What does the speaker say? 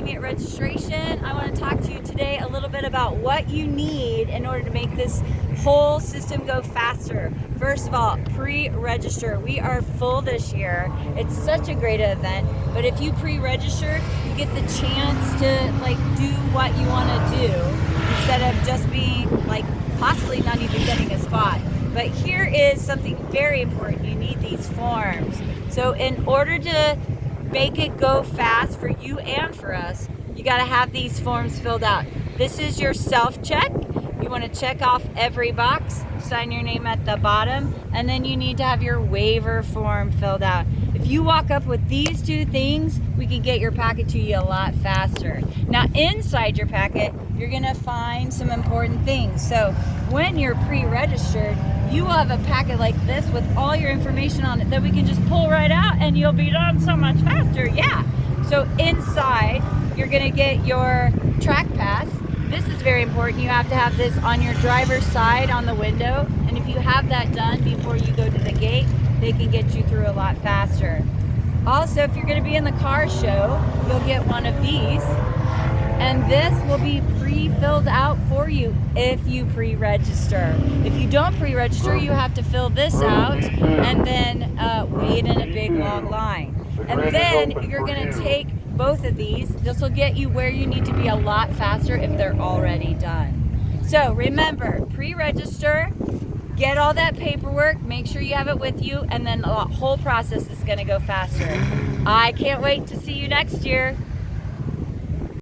me at Registration. I want to talk to you today a little bit about what you need in order to make this whole system go faster. First of all, pre-register. We are full this year. It's such a great event, but if you pre-register, you get the chance to do what you want to do instead of just being possibly not even getting a spot. But here is something very important. You need these forms. So in order to make it go fast for you and for us, you got to have these forms filled out. This is your self-check. You want to check off every box, sign your name at the bottom, and then you need to have your waiver form filled out. If you walk up with these two things, we can get your packet to you a lot faster. Now inside your packet, you're gonna find some important things. So when you're pre-registered, you will have a packet like this with all your information on it that we can just pull right out and you'll be done so much faster. Yeah. So inside, you're gonna get your track pass. This is very important. You have to have this on your driver's side on the window. And if you have that done before you go to the gate, they can get you through a lot faster. Also, if you're gonna be in the car show, you'll get one of these. And this will be pre-filled out for you if you pre-register. If you don't pre-register, you have to fill this out and then wait in a big long line. And then you're gonna take both of these. This will get you where you need to be a lot faster if they're already done. So remember, pre-register, get all that paperwork, make sure you have it with you, and then the whole process is gonna go faster. I can't wait to see you next year.